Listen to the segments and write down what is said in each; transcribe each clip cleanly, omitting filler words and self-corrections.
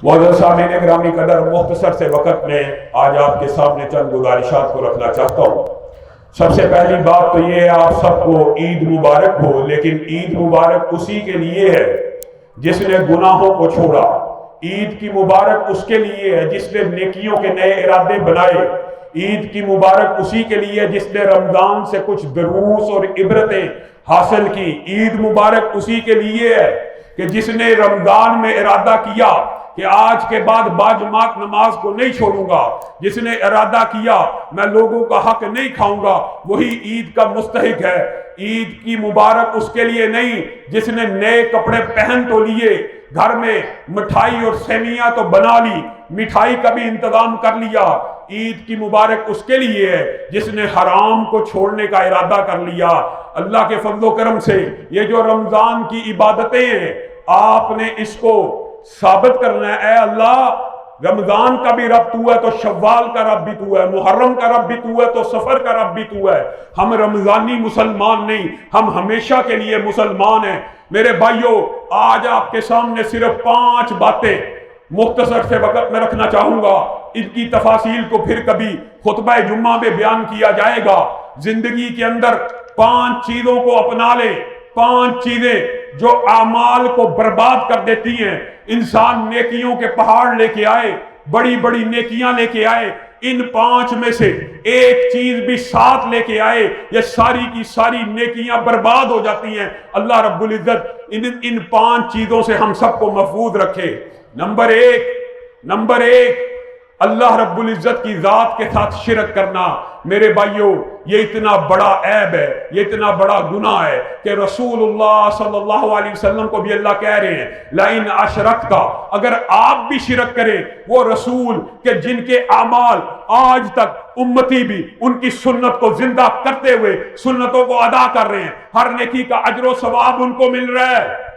معزز سامعین گرامی قدر، مختصر سے وقت میں آج آپ کے سامنے چند گزارشات کو رکھنا چاہتا ہوں۔ سب سے پہلی بات تو یہ ہے، آپ سب کو عید مبارک ہو، لیکن عید مبارک اسی کے لیے ہے جس نے گناہوں کو چھوڑا۔ عید کی مبارک اس کے لیے ہے جس نے نیکیوں کے نئے ارادے بنائے۔ عید کی مبارک اسی کے لیے جس نے رمضان سے کچھ دروس اور عبرتیں حاصل کی۔ عید مبارک اسی کے لیے ہے کہ جس نے رمضان میں ارادہ کیا کہ آج کے بعد باجماعت نماز کو نہیں چھوڑوں گا، جس نے ارادہ کیا میں لوگوں کا حق نہیں کھاؤں گا، وہی عید کا مستحق ہے۔ عید کی مبارک اس کے لیے نہیں جس نے نئے کپڑے پہن تو لیے، گھر میں مٹھائی اور سیویاں تو بنا لی، مٹھائی کا بھی انتظام کر لیا۔ عید کی مبارک اس کے لیے ہے جس نے حرام کو چھوڑنے کا ارادہ کر لیا۔ اللہ کے فضل و کرم سے یہ جو رمضان کی عبادتیں ہیں، آپ نے اس کو ثابت کرنا ہے، اے اللہ رمضان کا بھی رب تو ہے تو شوال کا رب بھی تو ہے، محرم کا رب بھی تو ہے تو سفر کا رب بھی تو ہے۔ ہم رمضانی مسلمان نہیں، ہم ہمیشہ کے لیے مسلمان ہیں۔ میرے بھائیوں، آج آپ کے سامنے صرف 5 باتیں مختصر سے وقت میں رکھنا چاہوں گا۔ ان کی تفاصیل کو پھر کبھی خطبہ جمعہ میں بیان کیا جائے گا۔ زندگی کے اندر 5 چیزوں کو اپنا لیں، 5 چیزیں جو اعمال کو برباد کر دیتی ہیں۔ انسان نیکیوں کے پہاڑ لے کے آئے، بڑی بڑی نیکیاں لے کے آئے، ان 5 میں سے ایک چیز بھی ساتھ لے کے آئے، یہ ساری کی ساری نیکیاں برباد ہو جاتی ہیں۔ اللہ رب العزت ان 5 چیزوں سے ہم سب کو محفوظ رکھے۔ نمبر ایک اللہ رب العزت کی ذات کے ساتھ شرک کرنا۔ میرے بھائیوں، یہ اتنا بڑا عیب ہے، یہ اتنا بڑا گناہ ہے کہ رسول اللہ صلی اللہ علیہ وسلم کو بھی اللہ کہہ رہے ہیں لَإِنْ أَشْرَكْتَ، اگر آپ بھی شرک کریں، وہ رسول کہ جن کے اعمال آج تک امتی بھی ان کی سنت کو زندہ کرتے ہوئے سنتوں کو ادا کر رہے ہیں، ہر نیکی کا اجر و ثواب ان کو مل رہا ہے۔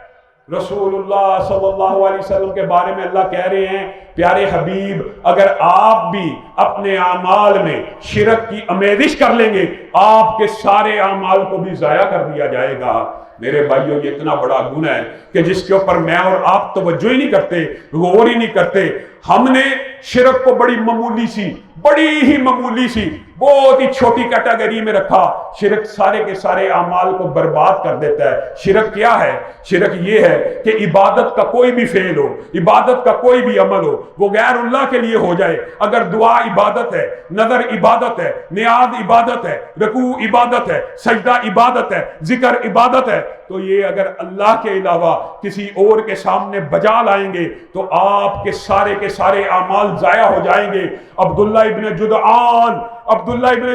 رسول اللہ صلی اللہ علیہ وسلم کے بارے میں اللہ کہہ رہے ہیں پیارے حبیب، اگر آپ بھی اپنے اعمال میں شرک کی آمیزش کر لیں گے، آپ کے سارے اعمال کو بھی ضائع کر دیا جائے گا۔ میرے بھائیوں، یہ اتنا بڑا گناہ ہے کہ جس کے اوپر میں اور آپ توجہ ہی نہیں کرتے، غور ہی نہیں کرتے۔ ہم نے شرک کو بڑی ہی معمولی سی بہت ہی چھوٹی کیٹیگری میں رکھا۔ شرک سارے کے سارے اعمال کو برباد کر دیتا ہے۔ شرک کیا ہے؟ شرک یہ ہے کہ عبادت کا کوئی بھی فعل ہو، عبادت کا کوئی بھی عمل ہو، وہ غیر اللہ کے لیے ہو جائے۔ اگر دعا عبادت ہے، نظر عبادت ہے، نیاز عبادت ہے، رکوع عبادت ہے، سجدہ عبادت ہے، ذکر عبادت ہے، تو یہ اگر اللہ کے علاوہ کسی اور کے سامنے بجا لائیں گے تو آپ کے سارے اعمال ضائع ہو جائیں گے۔ عبداللہ ابن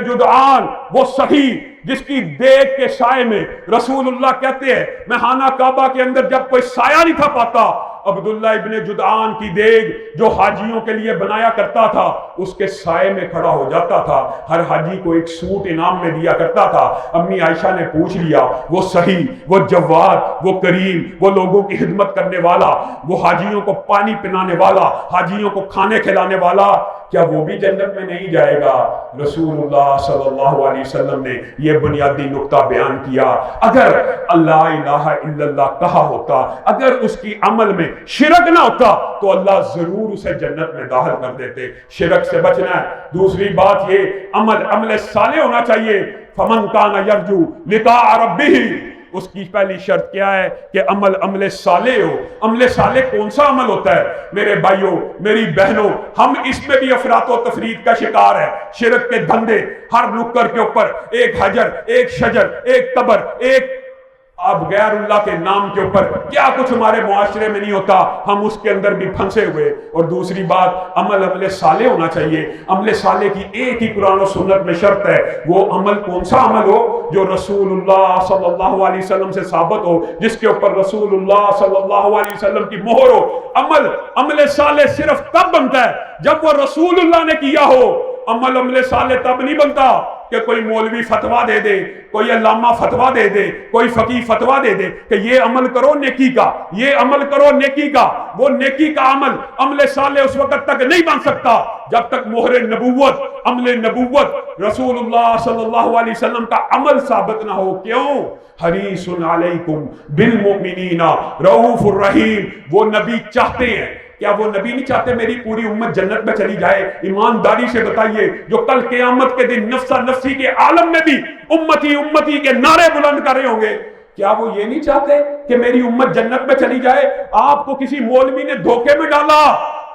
جدعان وہ صحیح جس کی دیکھ کے سائے میں رسول اللہ کہتے ہیں میں خانہ کعبہ کے اندر جب کوئی سایہ نہیں تھا پاتا، عبداللہ ابن جدعان کی دیگ جو حاجیوں کے لیے بنایا کرتا تھا اس کے سائے میں کھڑا ہو جاتا تھا۔ ہر حاجی کو ایک سوٹ انعام میں دیا کرتا تھا۔ امی عائشہ نے پوچھ لیا، وہ صحیح، وہ جواد، وہ کریم، وہ لوگوں کی خدمت کرنے والا، وہ حاجیوں کو پانی پلانے والا، حاجیوں کو کھانے کھلانے والا، کیا وہ بھی جنت میں نہیں جائے گا؟ رسول اللہ صلی اللہ علیہ وسلم نے یہ بنیادی نقطہ بیان کیا۔ اگر اللہ الہ الا اللہ کہا ہوتا، اگر اس کی عمل میں شرک نہ ہوتا تو اللہ ضرور اسے جنت میں داخل کر دیتے۔ شرک سے بچنا ہے۔ دوسری بات یہ عمل صالح ہونا چاہیے۔ فمن کان یرجو لقاء ربہ، اس کی پہلی شرط کیا ہے کہ عمل صالح ہو۔ عمل صالح کون سا عمل ہوتا ہے؟ میرے بھائیوں، میری بہنوں، ہم اس میں بھی افراط و تفرید کا شکار ہے۔ شرک کے دھندے، ہر نکر کے اوپر ایک حجر، ایک شجر، ایک قبر، ایک اب غیر اللہ کے نام کے اوپر کیا کچھ ہمارے معاشرے میں نہیں ہوتا، ہم اس کے اندر بھی پھنسے ہوئے۔ اور دوسری بات، عمل صالح ہونا چاہیے۔ عمل صالح کی ایک ہی قرآن و سنت میں شرط ہے، وہ عمل کون سا عمل ہو؟ جو رسول اللہ صلی اللہ علیہ وسلم سے ثابت ہو، جس کے اوپر رسول اللہ صلی اللہ علیہ وسلم کی مہر ہو۔ عمل صالح صرف تب بنتا ہے جب وہ رسول اللہ نے کیا ہو۔ عمل صالح تب نہیں بنتا کہ کوئی مولوی فتویٰ دے دے، کوئی علامہ فتویٰ دے دے، کوئی فقیہ فتویٰ دے دے کہ یہ عمل کرو نیکی کا، یہ عمل کرو نیکی کا۔ وہ نیکی کا عمل صالح اس وقت تک نہیں بن سکتا جب تک مہر نبوت، عمل نبوت، رسول اللہ صلی اللہ علیہ وسلم کا عمل ثابت نہ ہو۔ کیوں؟ حریص علیکم بالمؤمنین رؤوف الرحیم، وہ نبی چاہتے ہیں کیا وہ نبی نہیں چاہتے میری پوری امت جنت میں چلی جائے؟ ایمانداری سے بتائیے، جو کل قیامت کے دن نفسا نفسی کے عالم میں بھی امتی امتی کے نعرے بلند کر رہے ہوں گے، کیا وہ یہ نہیں چاہتے کہ میری امت جنت میں چلی جائے؟ آپ کو کسی مولوی نے دھوکے میں ڈالا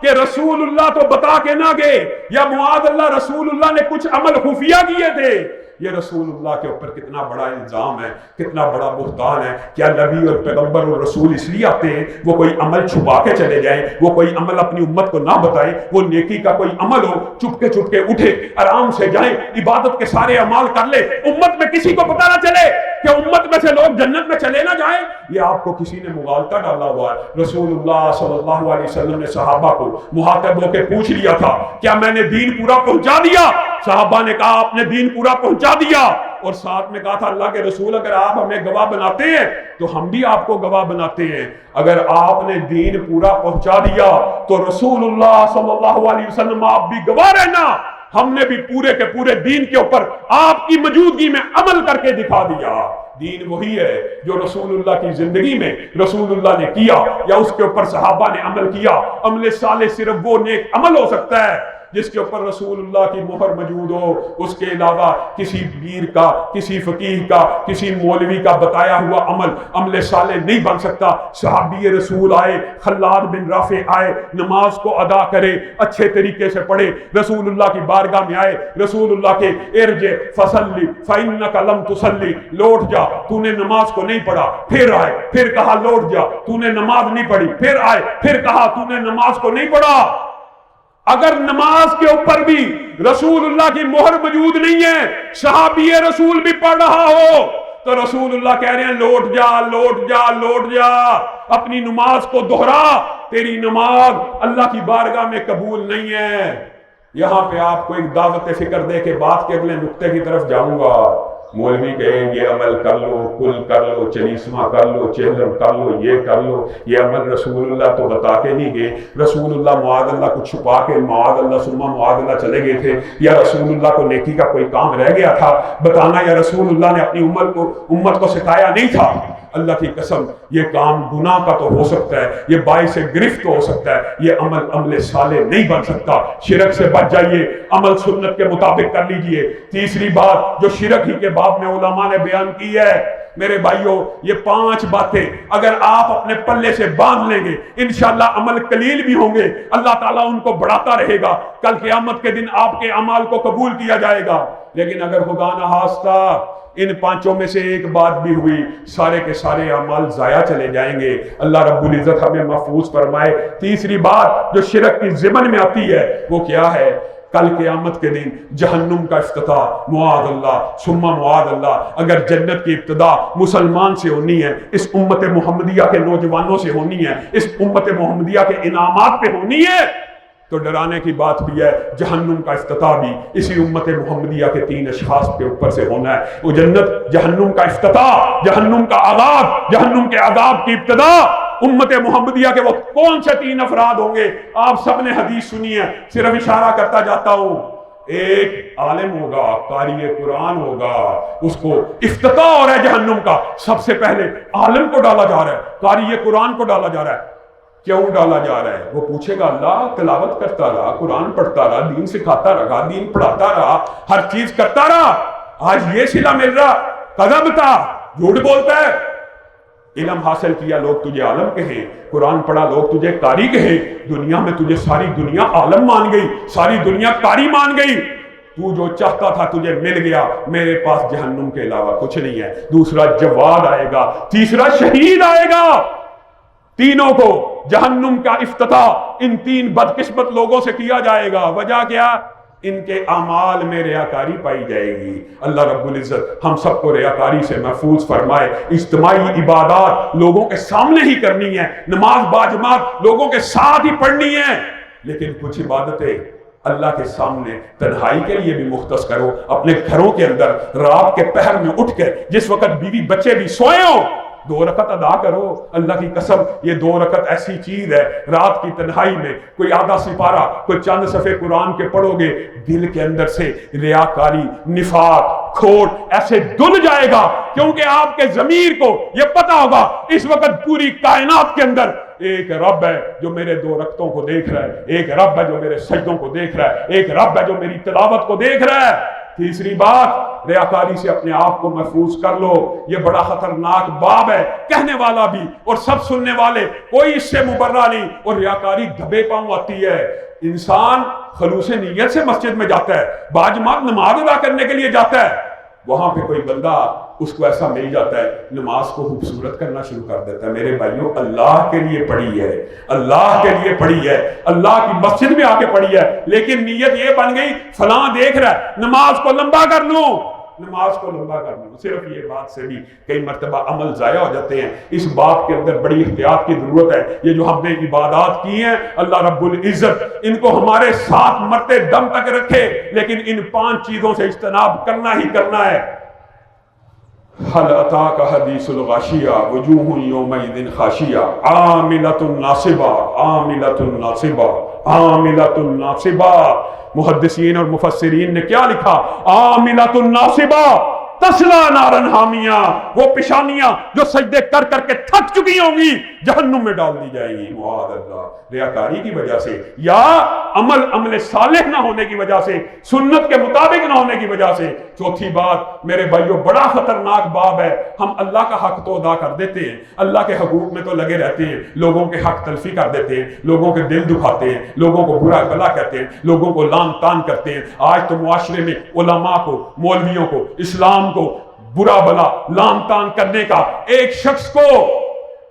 کہ رسول اللہ تو بتا کے نہ گئے، یا معاذ اللہ رسول اللہ نے کچھ عمل خفیہ کیے تھے، یہ رسول اللہ کے اوپر کتنا بڑا الزام ہے، کتنا بڑا بہتان ہے۔ کیا نبی اور پیغمبر اور رسول اس لیے آتے ہیں وہ کوئی عمل چھپا کے چلے جائیں، وہ کوئی عمل اپنی امت کو نہ بتائیں؟ وہ نیکی کا کوئی عمل ہو، چپکے چپکے اٹھے، آرام سے جائیں، عبادت کے سارے اعمال کر لے، امت میں کسی کو پتہ نہ چلے کہ امت میں سے لوگ جنت میں چلے نہ جائیں؟ یہ آپ کو کسی نے مغالطہ ڈالا ہوا ہے۔ رسول اللہ صلی اللہ علیہ وسلم نے صحابہ کو مخاطب ہو کے پوچھ لیا تھا، کیا میں نے دین پورا پہنچا دیا؟ صحابہ نے کہا آپ نے دین پورا پہنچا دیا، اور ساتھ میں کہا تھا اللہ کے رسول اگر آپ ہمیں گواہ بناتے ہیں تو ہم بھی آپ کو گواہ بناتے ہیں۔ اگر آپ نے دین پورا پہنچا دیا تو رسول اللہ صلی اللہ علیہ وسلم آپ بھی گواہ رہنا، ہم نے بھی پورے کے پورے دین کے اوپر آپ کی موجودگی میں عمل کر کے دکھا دیا۔ دین وہی ہے جو رسول اللہ کی زندگی میں رسول اللہ نے کیا یا اس کے اوپر صحابہ نے عمل کیا۔ عمل صالح صرف وہ نیک عمل ہو سکتا ہے جس کے اوپر رسول اللہ کی مہر موجود ہو، اس کے علاوہ کسی پیر کا، کسی فقیہ کا، کسی مولوی کا بتایا ہوا عمل صالح نہیں بن سکتا۔ صحابی رسول آئے، خلاد بن رافع آئے، نماز کو ادا کرے، اچھے طریقے سے پڑھے، رسول اللہ کی بارگاہ میں آئے، رسول اللہ کے ارجع فصلی فإنک لم تصلی، لوٹ جا تو نے نماز کو نہیں پڑھا، پھر آئے، پھر کہا لوٹ جا تو نے نماز نہیں پڑھی، پھر آئے، پھر کہا تو نے نماز کو نہیں پڑھا۔ اگر نماز کے اوپر بھی رسول اللہ کی مہر موجود نہیں ہے، صحابی رسول بھی پڑھ رہا ہو، تو رسول اللہ کہہ رہے ہیں لوٹ جا لوٹ جا لوٹ جا، اپنی نماز کو دہرا، تیری نماز اللہ کی بارگاہ میں قبول نہیں ہے۔ یہاں پہ آپ کو ایک دعوت فکر دے کے بات کے اگلے نقطے کی طرف جاؤں گا۔ مولوی کہیں یہ عمل کر لو، کل کر لو، چلیسواں کر لو، چہلم کر لو، یہ کر لو، یہ عمل رسول اللہ تو بتا کے نہیں گئے، رسول اللہ معاذ اللہ کو چھپا کے معاذ اللہ ثم معاذ اللہ چلے گئے تھے، یا رسول اللہ کو نیکی کا کوئی کام رہ گیا تھا بتانا، یا رسول اللہ نے اپنی امت کو سکھایا نہیں تھا؟ اللہ کی قسم یہ کام گناہ کا تو ہو سکتا ہے، یہ باعث گرفت تو ہو سکتا ہے، یہ عمل صالح نہیں بن سکتا۔ شرک سے بچ جائیے، عمل سنت کے مطابق کر لیجئے۔ تیسری بات جو شرک ہی کے باب میں علماء نے بیان کی ہے، میرے بھائیوں یہ 5 باتیں اگر آپ اپنے پلے سے باندھ لیں گے انشاءاللہ عمل قلیل بھی ہوں گے، اللہ تعالیٰ ان کو بڑھاتا رہے گا، کل قیامت کے دن آپ کے اعمال کو قبول کیا جائے گا۔ لیکن اگر خدا نہ خواستہ ان 5 میں سے ایک بات بھی ہوئی، سارے کے سارے اعمال ضائع چلے جائیں گے۔ اللہ رب العزت ہمیں محفوظ فرمائے۔ تیسری بات جو شرک کی ضمن میں آتی ہے وہ کیا ہے؟ کل قیامت کے دن جہنم کا افتتاح، معاذ اللہ ثم معاذ اللہ۔ اگر جنت کی ابتدا مسلمان سے ہونی ہے، اس امت محمدیہ کے نوجوانوں سے ہونی ہے، اس امت محمدیہ کے انعامات پہ ہونی ہے، تو ڈرانے کی بات بھی ہے جہنم کا افتتاح بھی اسی امت محمدیہ کے 3 اشخاص کے اوپر سے ہونا ہے۔ وہ جنت، جہنم کا افتتاح، جہنم کا آغاز، جہنم کے عذاب کی ابتدا امت محمدیہ کے وہ کون سے 3 افراد ہوں گے؟ آپ سب نے حدیث سنی ہے، صرف اشارہ کرتا جاتا ہوں۔ ایک عالم ہوگا، قاری قرآن ہوگا، اس کو افتتاح ہو رہا ہے جہنم کا، سب سے پہلے عالم کو ڈالا جا رہا ہے، قاری قرآن کو ڈالا جا رہا ہے۔ کیوں ڈالا جا رہا ہے؟ وہ پوچھے گا اللہ تلاوت کرتا رہا، قرآن پڑھتا رہا، دین سکھاتا رہا، دین پڑھاتا رہا، ہر چیز کرتا رہا، آج یہ صلہ مل رہا، قدم تھا، جھوٹ بولتا ہے۔ علم حاصل کیا لوگ تجھے عالم کہیں، قرآن پڑھا لوگ تجھے قاری کہیں، دنیا میں تجھے ساری دنیا عالم مان گئی، ساری دنیا قاری مان گئی، تو جو چاہتا تھا تجھے مل گیا، میرے پاس جہنم کے علاوہ کچھ نہیں ہے۔ دوسرا جواد آئے گا، تیسرا شہید آئے گا۔ تینوں کو جہنم کا افتتاح ان 3 بدقسمت لوگوں سے کیا جائے گا۔ وجہ کیا؟ ان کے اعمال میں ریاکاری پائی جائے گی۔ اللہ رب العزت ہم سب کو ریاکاری سے محفوظ فرمائے۔ اجتماعی عبادات لوگوں کے سامنے ہی کرنی ہے، نماز باجماعت لوگوں کے ساتھ ہی پڑھنی ہے، لیکن کچھ عبادتیں اللہ کے سامنے تنہائی کے لیے بھی مختص کرو۔ اپنے گھروں کے اندر رات کے پہر میں اٹھ کر، جس وقت بیوی بچے بھی سوئے ہوں، 2 رکعت ادا کرو. اللہ کی قسم یہ 2 رکعت ایسی چیز ہے، رات کی تنہائی میں کوئی آدھا سپارہ، کوئی چند صفحے قرآن کے پڑھو گے، دل کے اندر سے ریاکاری، نفاق، کھوٹ ایسے دھل جائے گا، کیونکہ آپ کے ضمیر کو یہ پتا ہوگا اس وقت پوری کائنات کے اندر ایک رب ہے جو میرے 2 رکعتوں کو دیکھ رہا ہے، ایک رب ہے جو میرے سجدوں کو دیکھ رہا ہے، ایک رب ہے جو میری تلاوت کو دیکھ رہا ہے. تیسری بات، ریاکاری سے اپنے آپ کو محفوظ کر لو. یہ بڑا خطرناک باب ہے، کہنے والا بھی اور سب سننے والے، کوئی اس سے مبرہ نہیں. اور ریاکاری دھبے پاؤں آتی ہے. انسان خلوص نیت سے مسجد میں جاتا ہے، باجماعت نماز ادا کرنے کے لیے جاتا ہے، وہاں پہ کوئی بندہ اس کو ایسا مل جاتا ہے، نماز کو خوبصورت کرنا شروع کر دیتا ہے. میرے بھائیوں، اللہ کے لیے پڑھی ہے، اللہ کے لیے پڑھی ہے، اللہ کی مسجد میں آ کے پڑھی ہے، لیکن نیت یہ بن گئی فلاں دیکھ رہا ہے، نماز کو لمبا کر لوں، نماز کو لمبا کر لوں. صرف یہ بات سے بھی کئی مرتبہ عمل ضائع ہو جاتے ہیں. اس بات کے اندر بڑی احتیاط کی ضرورت ہے. یہ جو ہم نے عبادات کی ہیں، اللہ رب العزت ان کو ہمارے ساتھ مرتے دم تک رکھے، لیکن ان 5 چیزوں سے اجتناب کرنا ہی کرنا ہے. هل اتاك حدیث الغاشیہ وجوہ یومئذ خاشیہ عاملۃ ناصبہ عاملۃ ناصبہ عاملۃ ناصبہ. محدثین اور مفسرین نے کیا لکھا؟ عاملۃ ناصبہ تسلا نارن حامیہ، وہ پیشانیاں جو سجدے کر کر کے تھک چکی ہوں گی جہنم میں ڈال دی جائیں گی معاذ اللہ، ریاکاری کی وجہ سے یا عمل صالح نہ ہونے کی وجہ سے، سنت کے مطابق نہ ہونے کی وجہ سے. چوتھی بات میرے بھائیوں، بڑا خطرناک باب ہے. ہم اللہ کا حق تو ادا کر دیتے ہیں، اللہ کے حقوق میں تو لگے رہتے ہیں، لوگوں کے حق تلفی کر دیتے ہیں، لوگوں کے دل دکھاتے ہیں، لوگوں کو برا بھلا کہتے ہیں، لوگوں کو لان تان کرتے ہیں. آج تو معاشرے میں علماء کو، مولویوں کو، اسلام کو برا بلا لان تان کرنے کا ایک شخص کو،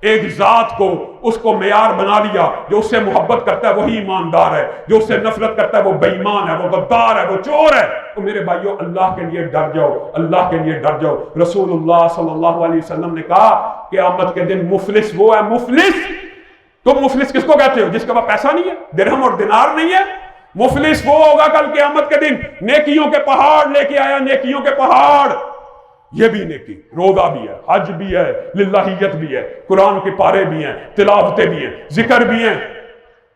ایک ذات کو، اس کو معیار بنا لیا. جو اس سے محبت کرتا ہے وہی ایماندار ہے، جو اس سے نفرت کرتا ہے وہ بے ایمان ہے، وہ غدار ہے، وہ چور ہے. تو میرے بھائیوں، اللہ کے لیے ڈر جاؤ، اللہ کے لیے ڈر جاؤ. رسول اللہ صلی اللہ علیہ وسلم نے کہا قیامت کے دن مفلس وہ ہے، مفلس. تم مفلس کس کو کہتے ہو؟ جس کے پاس پیسہ نہیں ہے، درہم اور دینار نہیں ہے. مفلس وہ ہوگا کل قیامت کے دن نیکیوں کے پہاڑ لے کے آیا، نیکیوں کے پہاڑ. یہ بھی نیکی، روزہ بھی ہے، حج بھی ہے، للہیت بھی ہے، قرآن کے پارے بھی ہیں، تلاوتیں بھی ہیں، ذکر بھی ہیں،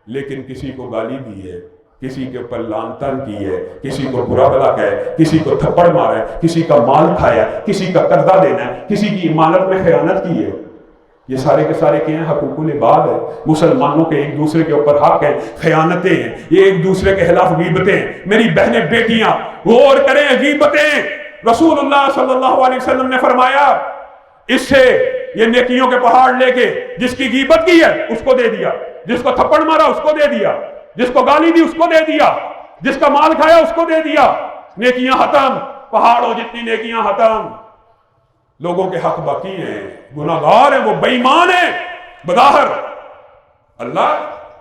لیکن کسی کو گالی دی ہے، کسی کے اوپر لعن طعن کی ہے، کسی کو برا بھلا کہے، کسی کو تھپڑ مارا ہے، کسی کا مال کھایا ہے، کسی کا قرضہ دینا ہے، کسی کی امانت میں خیانت کی ہے. یہ سارے کے سارے کیا ہیں؟ حقوق العباد ہے. مسلمانوں کے ایک دوسرے کے اوپر حق ہیں، خیانتیں ہیں، یہ ایک دوسرے کے خلاف غیبتیں ہیں. میری بہنیں بیٹیاں غور کریں، غیبتیں. رسول اللہ صلی اللہ علیہ وسلم نے فرمایا اس سے یہ نیکیوں کے پہاڑ لے کے جس کی غیبت کی ہے اس کو دے دیا، جس کو تھپڑ مارا اس کو دے دیا، جس کو گالی دی اس کو دے دیا، جس کا مال کھایا اس کو دے دیا. نیکیاں ختم، پہاڑوں جتنی نیکیاں ختم. لوگوں کے حق باقی ہیں، گناہگار ہیں، وہ بے ایمان ہیں بظاہر. اللہ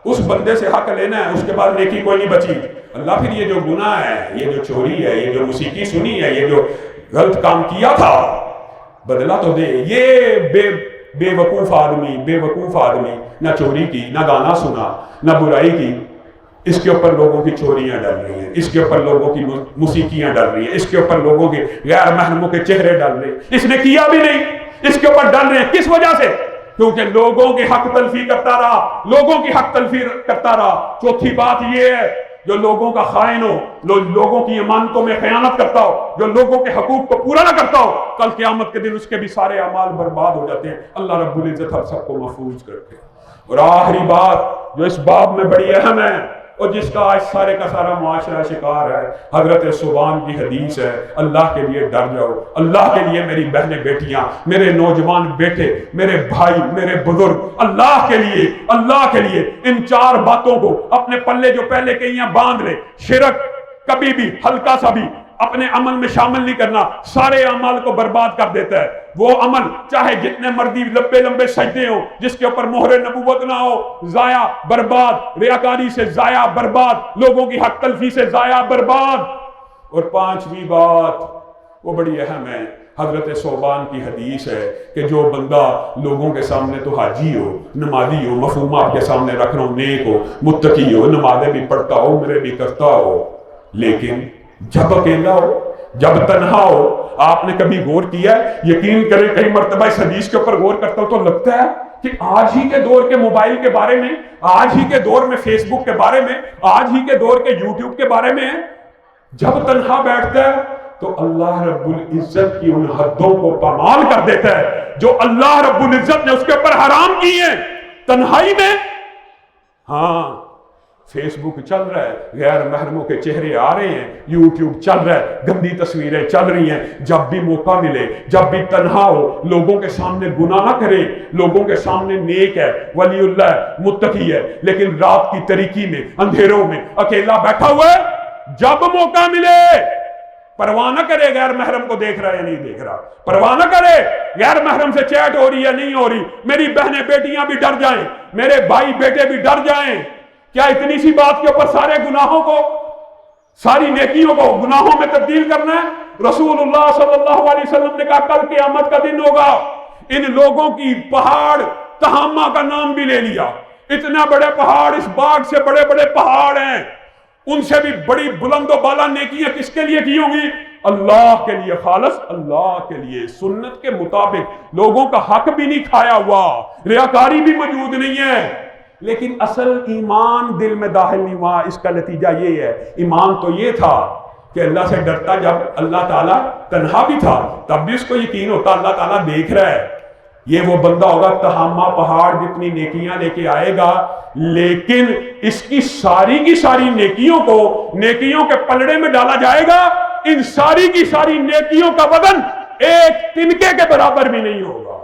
اس بندے سے حق لینا ہے، اس کے بعد نیکی کوئی نہیں بچی. اللہ پھر یہ جو گناہ ہے، یہ جو چوری ہے، یہ جو موسیقی سنی ہے، یہ جو غلط کام کیا تھا بدلہ تو دے. یہ بے وقوف آدمی نہ چوری کی، نہ گانا سنا، نہ برائی کی، اس کے اوپر لوگوں کی چوریاں ڈل رہی ہیں، اس کے اوپر لوگوں کی موسیقیاں ڈل رہی ہیں، اس کے اوپر لوگوں کے غیر محرموں کے چہرے ڈل رہے ہیں. اس نے کیا بھی نہیں، اس کے اوپر ڈل رہے ہیں. کس وجہ سے؟ کیونکہ لوگوں کی حق تلفی کرتا رہا، لوگوں کی حق تلفی کرتا رہا. چوتھی بات یہ ہے، جو لوگوں کا خائن ہو، لوگوں کی امانتوں میں خیانت کرتا ہو، جو لوگوں کے حقوق کو پورا نہ کرتا ہو، کل قیامت کے دن اس کے بھی سارے اعمال برباد ہو جاتے ہیں. اللہ رب العزت ہم سب کو محفوظ کرتے ہیں. اور آخری بات جو اس باب میں بڑی اہم ہے اور جس کا آج سارے کا سارا معاشرہ شکار ہے، حضرت ثوبان کی حدیث ہے، اللہ کے لیے ڈر جاؤ. اللہ کے لیے میری بہنیں بیٹیاں، میرے نوجوان بیٹے، میرے بھائی، میرے بزرگ، اللہ کے لیے ان 4 باتوں کو اپنے پلے جو پہلے کہیں باندھ لے. شرک کبھی بھی ہلکا سا بھی اپنے عمل میں شامل نہیں کرنا، سارے اعمال کو برباد کر دیتا ہے. وہ عمل چاہے جتنے مرضی لمبے سجدے ہوں، جس کے اوپر مہر نبوت نہ ہو، ضائع برباد. ریاکاری سے ضائع برباد، لوگوں کی حق تلفی سے ضائع برباد. اور 5ویں بات وہ بڑی اہم ہے، حضرت ثوبان کی حدیث ہے کہ جو بندہ لوگوں کے سامنے تو حاجی ہو، نمازی ہو، مفہوم آپ کے سامنے رکھ رہا ہوں، نیک ہو، متقی ہو، نمازیں بھی پڑھتا ہو، عمرے بھی کرتا ہو، لیکن جب اکیلا ہو، جب تنہا ہو، آپ نے کبھی غور کیا ہے؟ یقین کریں کئی مرتبہ اس حدیث کے اوپر غور کرتا ہوں تو لگتا ہے کہ آج ہی کے دور کے موبائل کے بارے میں، آج ہی کے دور میں فیس بک کے بارے میں، آج ہی کے دور کے یوٹیوب کے بارے میں جب تنہا بیٹھتا ہے تو اللہ رب العزت کی ان حدوں کو پامال کر دیتا ہے جو اللہ رب العزت نے اس کے اوپر حرام کی ہیں تنہائی میں۔ ہاں فیس بک چل رہا ہے، غیر محرموں کے چہرے آ رہے ہیں، یوٹیوب چل رہا ہے، گندی تصویریں چل رہی ہیں، جب بھی موقع ملے، جب بھی تنہا ہو، لوگوں کے سامنے گناہ نہ کرے، لوگوں کے سامنے نیک ہے، ولی اللہ ہے، متقی ہے، لیکن رات کی تاریکی میں، اندھیروں میں اکیلا بیٹھا ہوا ہے، جب موقع ملے پرواہ نہ کرے غیر محرم کو دیکھ رہا ہے یا نہیں دیکھ رہا، پرواہ نہ کرے غیر محرم سے چیٹ ہو رہی ہے نہیں ہو رہی، میری بہنیں بیٹیاں بھی ڈر جائیں، میرے بھائی بیٹے بھی ڈر جائیں۔ کیا اتنی سی بات کے اوپر سارے گناہوں کو، ساری نیکیوں کو گناہوں میں تبدیل کرنا ہے؟ رسول اللہ صلی اللہ علیہ وسلم نے کہا کل قیامت کا دن ہوگا، ان لوگوں کی پہاڑ تہامہ کا نام بھی لے لیا، اتنا بڑے پہاڑ، اس باغ سے بڑے بڑے پہاڑ ہیں، ان سے بھی بڑی بلند و بالا نیکیاں کس کے لیے کی ہوں گی؟ اللہ کے لیے، خالص اللہ کے لیے، سنت کے مطابق، لوگوں کا حق بھی نہیں کھایا ہوا، ریاکاری بھی موجود نہیں ہے، لیکن اصل ایمان دل میں داخل نہیں ہوا۔ اس کا نتیجہ یہ ہے، ایمان تو یہ تھا کہ اللہ سے ڈرتا، جب اللہ تعالیٰ تنہا بھی تھا تب بھی اس کو یقین ہوتا اللہ تعالیٰ دیکھ رہا ہے، یہ وہ بندہ ہوگا تہامہ پہاڑ جتنی نیکیاں لے کے آئے گا، لیکن اس کی ساری نیکیوں کو نیکیوں کے پلڑے میں ڈالا جائے گا، ان ساری نیکیوں کا وزن ایک تنکے کے برابر بھی نہیں ہوگا۔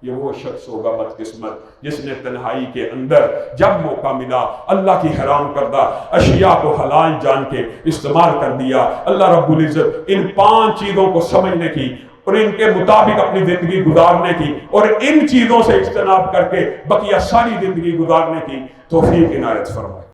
یہ وہ شخص ہوگا بدقسمت جس نے تنہائی کے اندر جب موقع ملا اللہ کی حرام کردہ اشیاء کو حلال جان کے استعمال کر دیا۔ اللہ رب العزت ان 5 چیزوں کو سمجھنے کی اور ان کے مطابق اپنی زندگی گزارنے کی اور ان چیزوں سے اجتناب کر کے بقیہ ساری زندگی گزارنے کی توفیق عنایت فرمائے۔